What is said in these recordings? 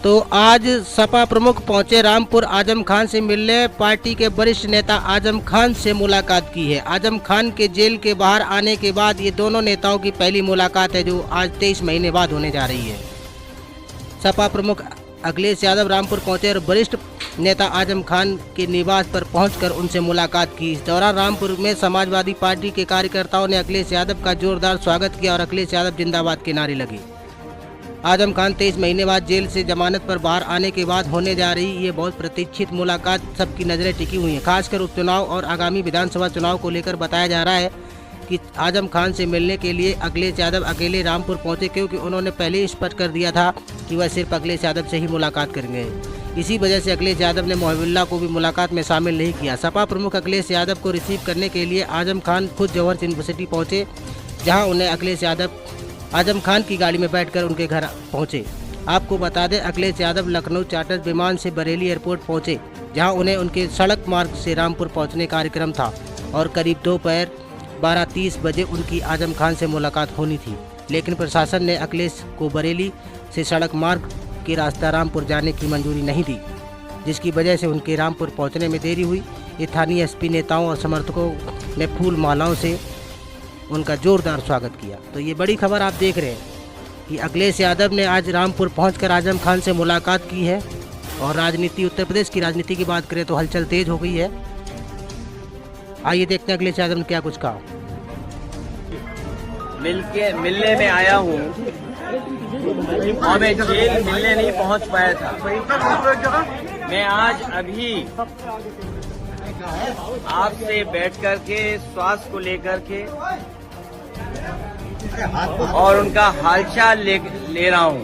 तो आज सपा प्रमुख पहुंचे रामपुर आजम खान से मिलने। पार्टी के वरिष्ठ नेता आजम खान से मुलाकात की है। आजम खान के जेल के बाहर आने के बाद ये दोनों नेताओं की पहली मुलाकात है, जो आज 23 महीने बाद होने जा रही है। सपा प्रमुख अखिलेश यादव रामपुर पहुंचे और वरिष्ठ नेता आजम खान के निवास पर पहुंचकर उनसे मुलाकात की। इस दौरान रामपुर में समाजवादी पार्टी के कार्यकर्ताओं ने अखिलेश यादव का जोरदार स्वागत किया और अखिलेश यादव जिंदाबाद के नारे लगे। आजम खान 23 महीने बाद जेल से जमानत पर बाहर आने के बाद होने जा रही ये बहुत प्रतीक्षित मुलाकात सबकी नज़रें टिकी हुई हैं। खासकर उपचुनाव और आगामी विधानसभा चुनाव को लेकर बताया जा रहा है कि आजम खान से मिलने के लिए अखिलेश यादव अकेले रामपुर पहुंचे, क्योंकि उन्होंने पहले ही स्पष्ट कर दिया था कि वह सिर्फ अखिलेश यादव से ही मुलाकात करेंगे। इसी वजह से अखिलेश यादव ने मोहिबुल्लाह को भी मुलाकात में शामिल नहीं किया। सपा प्रमुख अखिलेश यादव को रिसीव करने के लिए आजम खान खुद जवाहर यूनिवर्सिटी पहुंचे, जहां उन्हें अखिलेश यादव आजम खान की गाड़ी में बैठकर उनके घर पहुंचे। आपको बता दें, अखिलेश यादव लखनऊ चार्टर विमान से बरेली एयरपोर्ट पहुंचे, जहां उन्हें उनके सड़क मार्ग से रामपुर पहुंचने का कार्यक्रम था और करीब दोपहर 12:30 बजे उनकी आजम खान से मुलाकात होनी थी। लेकिन प्रशासन ने अखिलेश को बरेली से सड़क मार्ग के रास्ता रामपुर जाने की मंजूरी नहीं दी, जिसकी वजह से उनके रामपुर पहुँचने में देरी हुई। स्थानीय एसपी नेताओं और समर्थकों ने फूल मालाओं से उनका जोरदार स्वागत किया। तो ये बड़ी खबर आप देख रहे हैं कि अखिलेश यादव ने आज रामपुर पहुंचकर आजम खान से मुलाकात की है। और राजनीति, उत्तर प्रदेश की राजनीति की बात करें तो हलचल तेज हो गई है। आइए देखते हैं अखिलेश यादव ने क्या कुछ कहा। मिलने में आया हूँ और मैं जेल मिलने नहीं पहुँच पाया था। मैं आज अभी आपसे बैठ कर के स्वास्थ्य को लेकर के और उनका हालचाल ले रहा हूं।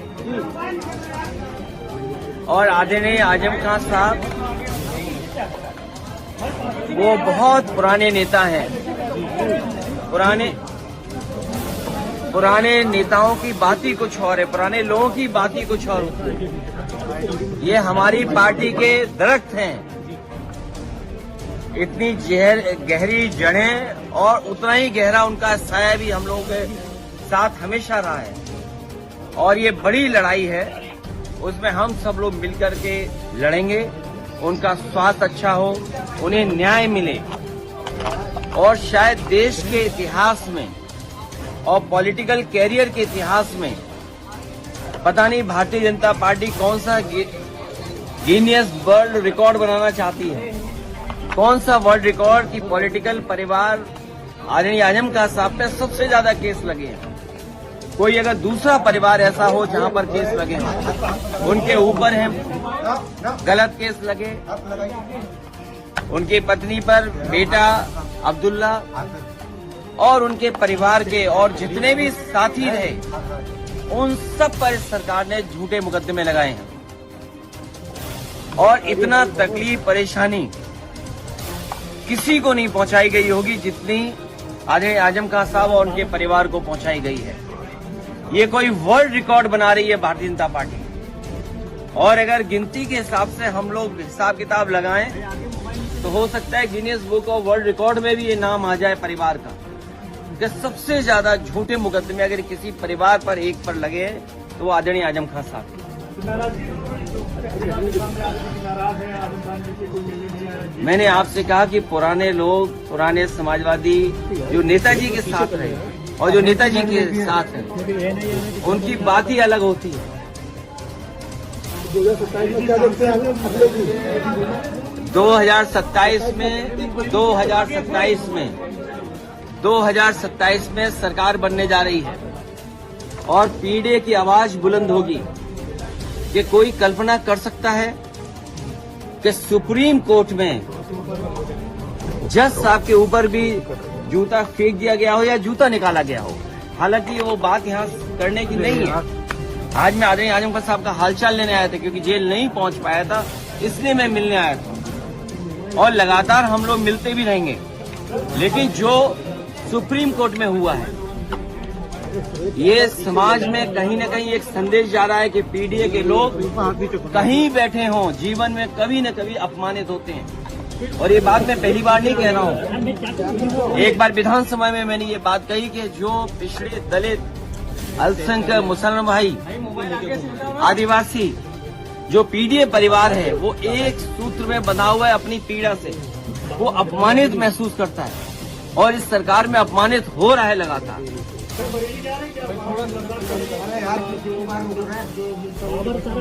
और आदरणीय आजम खान साहब वो बहुत पुराने नेता हैं। पुराने नेताओं की बात ही कुछ और है, पुराने लोगों की बात ही कुछ और होती है। ये हमारी पार्टी के दरख्त हैं, इतनी गहरी जड़ें और उतना ही गहरा उनका साया भी हम लोगों के साथ हमेशा रहा है। और ये बड़ी लड़ाई है, उसमें हम सब लोग मिलकर के लड़ेंगे। उनका स्वास्थ्य अच्छा हो, उन्हें न्याय मिले और शायद देश के इतिहास में और पॉलिटिकल कैरियर के इतिहास में पता नहीं भारतीय जनता पार्टी कौन सा गिनीज वर्ल्ड रिकॉर्ड बनाना चाहती है, कौन सा वर्ल्ड रिकॉर्ड की पॉलिटिकल परिवार आदरणीय आजम खान साहब पे सबसे ज्यादा केस लगे हैं। कोई अगर दूसरा परिवार ऐसा हो जहां पर केस लगे हैं, उनके ऊपर है गलत केस लगे, उनकी पत्नी पर बेटा अब्दुल्ला और उनके परिवार के और जितने भी साथी रहे, उन सब पर सरकार ने झूठे मुकदमे लगाए हैं। और इतना तकलीफ परेशानी किसी को नहीं पहुंचाई गई होगी जितनी आदरणीय आजम खान साहब और उनके परिवार को पहुंचाई गई है। ये कोई वर्ल्ड रिकॉर्ड बना रही है भारतीय जनता पार्टी। और अगर गिनती के हिसाब से हम लोग हिसाब किताब लगाएं तो हो सकता है Guinness book of world record में भी ये नाम आ जाए परिवार का, कि सबसे ज्यादा झूठे मुकदमे अगर किसी परिवार पर एक पर लगे तो वो आदरणीय आजम खान साहब। मैंने आपसे कहा कि पुराने लोग, पुराने समाजवादी जो नेताजी के साथ रहे और जो नेताजी के साथ हैं, उनकी बात ही अलग होती है। 2027 में सरकार बनने जा रही है और पीडीए की आवाज बुलंद होगी। कि कोई कल्पना कर सकता है कि सुप्रीम कोर्ट में जज साहब के ऊपर भी जूता फेंक दिया गया हो या जूता निकाला गया हो। हालांकि वो बात यहाँ करने की नहीं है। आज मैं आदरणीय आजम खान साहब का हालचाल लेने आया था, क्योंकि जेल नहीं पहुंच पाया था, इसलिए मैं मिलने आया था। और लगातार हम लोग मिलते भी रहेंगे। लेकिन जो सुप्रीम कोर्ट में हुआ है, ये समाज में कहीं न कहीं एक संदेश जा रहा है कि पीडीए के लोग कहीं बैठे हों, जीवन में कभी न कभी अपमानित होते हैं। और ये बात मैं पहली बार नहीं कह रहा हूँ। एक बार विधानसभा में मैंने ये बात कही कि जो पिछड़े, दलित, अल्पसंख्यक, मुसलमान भाई, आदिवासी जो पीडीए परिवार है वो एक सूत्र में बंधा हुआ है अपनी पीड़ा से, वो अपमानित महसूस करता है और इस सरकार में अपमानित हो रहा है लगातार।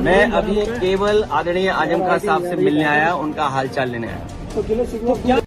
मैं अभी केवल आदरणीय आजम खान साहब से मिलने आया, उनका हालचाल लेने आया।